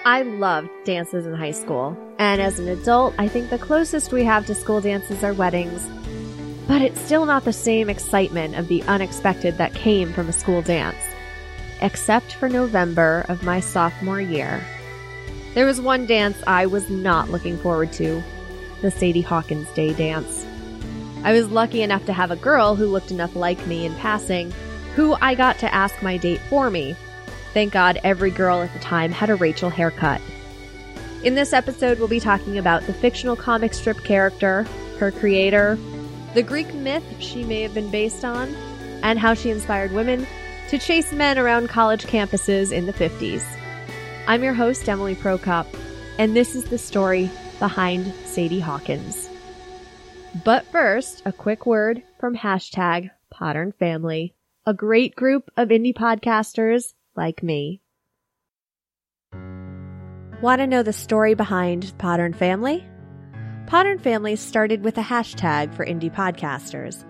I loved dances in high school, and as an adult, I think the closest we have to school dances are weddings, but it's still not the same excitement of the unexpected that came from a school dance. Except for November of my sophomore year. There was one dance I was not looking forward to, the Sadie Hawkins Day Dance. I was lucky enough to have a girl who looked enough like me in passing, who I got to ask my date for me. Thank God every girl at the time had a Rachel haircut. In this episode, we'll be talking about the fictional comic strip character, her creator, the Greek myth she may have been based on, and how she inspired women to chase men around college campuses in the 50s. I'm your host, Emily Prokop, and this is the story behind Sadie Hawkins. But first, a quick word from #PodernFamily, a great group of indie podcasters like me. Want to know the story behind Podern Family? Podern Family started with a hashtag for indie podcasters.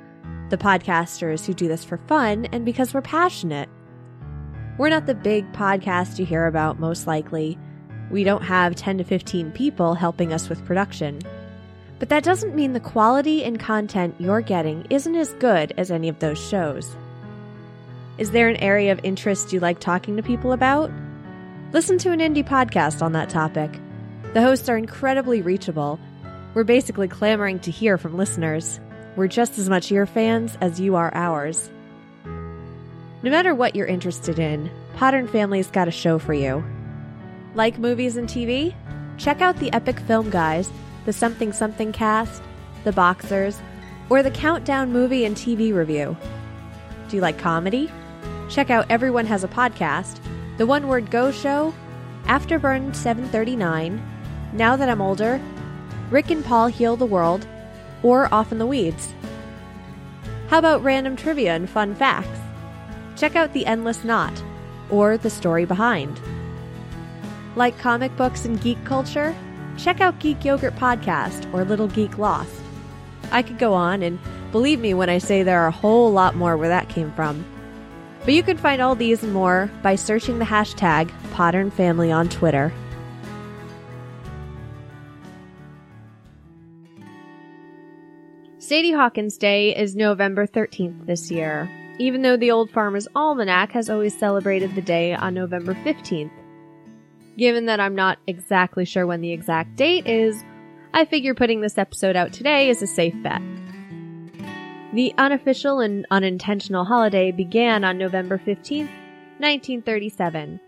The podcasters who do this for fun and because we're passionate. We're not the big podcast you hear about, most likely. We don't have 10 to 15 people helping us with production. But that doesn't mean the quality and content you're getting isn't as good as any of those shows. Is there an area of interest you like talking to people about? Listen to an indie podcast on that topic. The hosts are incredibly reachable. We're basically clamoring to hear from listeners. We're just as much your fans as you are ours. No matter what you're interested in, Podern Family's got a show for you. Like movies and TV? Check out the Epic Film Guys, the Something Something Cast, the Boxers, or the Countdown Movie and TV Review. Do you like comedy? Check out Everyone Has a Podcast, The One Word Go Show, Afterburn 739, Now That I'm Older, Rick and Paul Heal the World, or Off in the Weeds. How about random trivia and fun facts? Check out The Endless Knot, or The Story Behind. Like comic books and geek culture? Check out Geek Yogurt Podcast or Little Geek Lost. I could go on, and believe me when I say there are a whole lot more where that came from. But you can find all these and more by searching the hashtag #PodernFamily on Twitter. Sadie Hawkins Day is November 13th this year, even though the Old Farmer's Almanac has always celebrated the day on November 15th. Given that I'm not exactly sure when the exact date is, I figure putting this episode out today is a safe bet. The unofficial and unintentional holiday began on November 15th, 1937,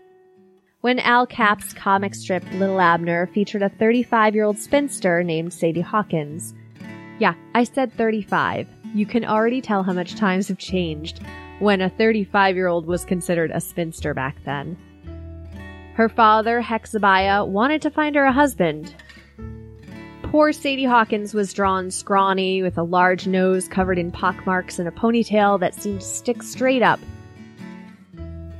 when Al Cap's comic strip Little Abner featured a 35-year-old spinster named Sadie Hawkins. Yeah, I said 35. You can already tell how much times have changed when a 35-year-old was considered a spinster back then. Her father, Hexabiah, wanted to find her a husband. Poor Sadie Hawkins was drawn scrawny, with a large nose covered in pockmarks and a ponytail that seemed to stick straight up.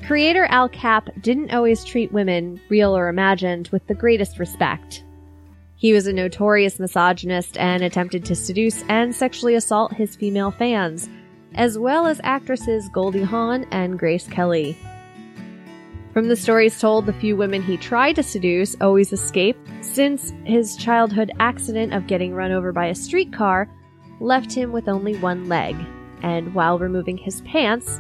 Creator Al Cap didn't always treat women, real or imagined, with the greatest respect. He was a notorious misogynist and attempted to seduce and sexually assault his female fans, as well as actresses Goldie Hawn and Grace Kelly. From the stories told, the few women he tried to seduce always escaped, since his childhood accident of getting run over by a streetcar left him with only one leg, and while removing his pants,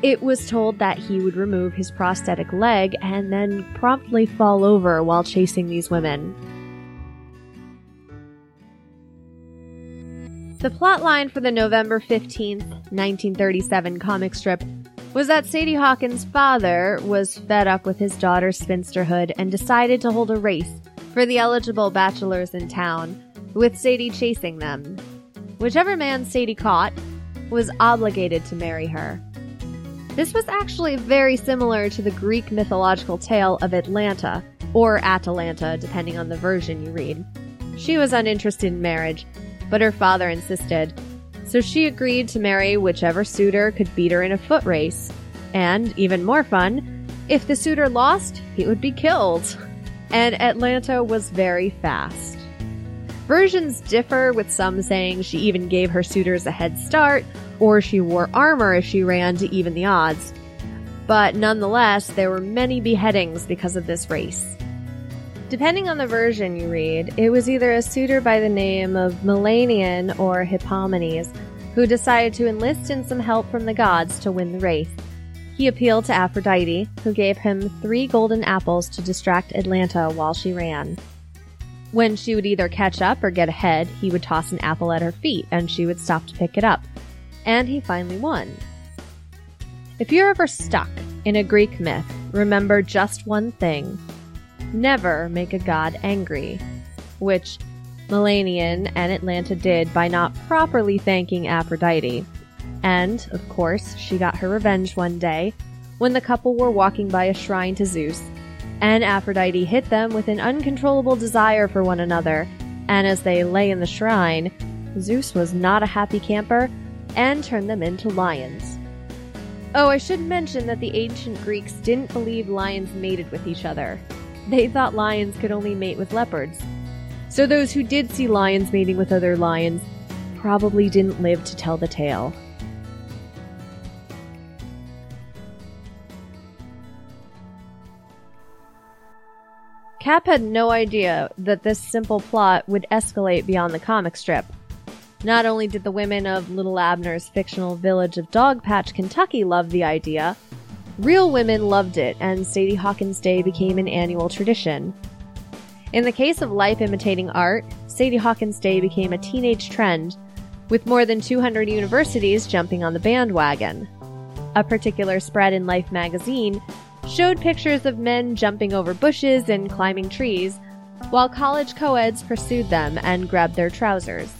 it was told that he would remove his prosthetic leg and then promptly fall over while chasing these women. The plotline for the November 15th, 1937 comic strip was that Sadie Hawkins' father was fed up with his daughter's spinsterhood and decided to hold a race for the eligible bachelors in town, with Sadie chasing them. Whichever man Sadie caught was obligated to marry her. This was actually very similar to the Greek mythological tale of Atlanta, or Atalanta, depending on the version you read. She was uninterested in marriage, but her father insisted, so she agreed to marry whichever suitor could beat her in a foot race. And, even more fun, if the suitor lost, he would be killed. And Atlanta was very fast. Versions differ, with some saying she even gave her suitors a head start, or she wore armor if she ran to even the odds. But nonetheless, there were many beheadings because of this race. Depending on the version you read, it was either a suitor by the name of Melanian or Hippomenes who decided to enlist in some help from the gods to win the race. He appealed to Aphrodite, who gave him 3 golden apples to distract Atalanta while she ran. When she would either catch up or get ahead, he would toss an apple at her feet and she would stop to pick it up. And he finally won. If you're ever stuck in a Greek myth, remember just one thing. Never make a god angry, which Melanian and Atalanta did by not properly thanking Aphrodite. And, of course, she got her revenge one day when the couple were walking by a shrine to Zeus, and Aphrodite hit them with an uncontrollable desire for one another, and as they lay in the shrine, Zeus was not a happy camper and turned them into lions. Oh, I should mention that the ancient Greeks didn't believe lions mated with each other. They thought lions could only mate with leopards. So those who did see lions mating with other lions probably didn't live to tell the tale. Cap had no idea that this simple plot would escalate beyond the comic strip. Not only did the women of Little Abner's fictional village of Dogpatch, Kentucky love the idea, real women loved it, and Sadie Hawkins Day became an annual tradition. In the case of life imitating art, Sadie Hawkins Day became a teenage trend, with more than 200 universities jumping on the bandwagon. A particular spread in Life magazine showed pictures of men jumping over bushes and climbing trees, while college co-eds pursued them and grabbed their trousers.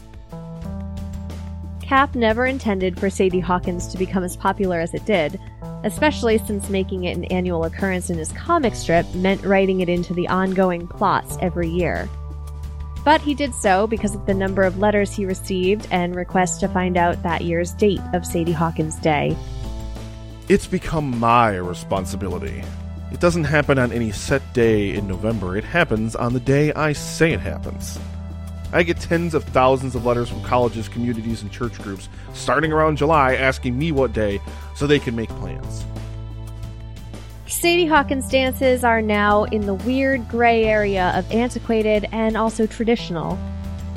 Cap never intended for Sadie Hawkins to become as popular as it did, especially since making it an annual occurrence in his comic strip meant writing it into the ongoing plots every year. But he did so because of the number of letters he received and requests to find out that year's date of Sadie Hawkins Day. It's become my responsibility. It doesn't happen on any set day in November. It happens on the day I say it happens. I get tens of thousands of letters from colleges, communities, and church groups starting around July asking me what day so they can make plans. Sadie Hawkins dances are now in the weird gray area of antiquated and also traditional.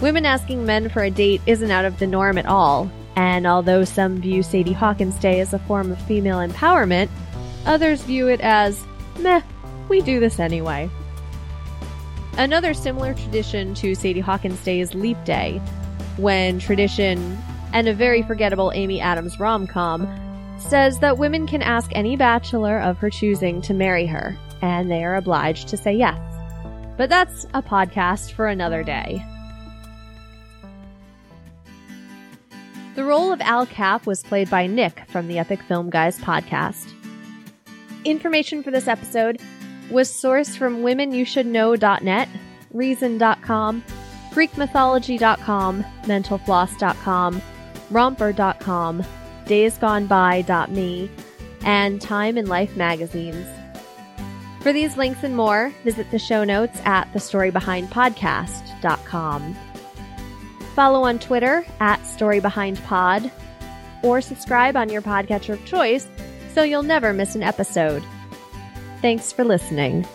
Women asking men for a date isn't out of the norm at all. And although some view Sadie Hawkins Day as a form of female empowerment, others view it as, meh, we do this anyway. Another similar tradition to Sadie Hawkins Day is Leap Day, when tradition, and a very forgettable Amy Adams rom-com, says that women can ask any bachelor of her choosing to marry her, and they are obliged to say yes. But that's a podcast for another day. The role of Al Cap was played by Nick from the Epic Film Guys podcast. Information for this episode was sourced from womenyoushouldknow.net, reason.com, greekmythology.com, mentalfloss.com, romper.com, daysgoneby.me, and Time and Life magazines. For these links and more, visit the show notes at thestorybehindpodcast.com. Follow on Twitter at StoryBehindPod, or subscribe on your podcatcher of choice so you'll never miss an episode. Thanks for listening.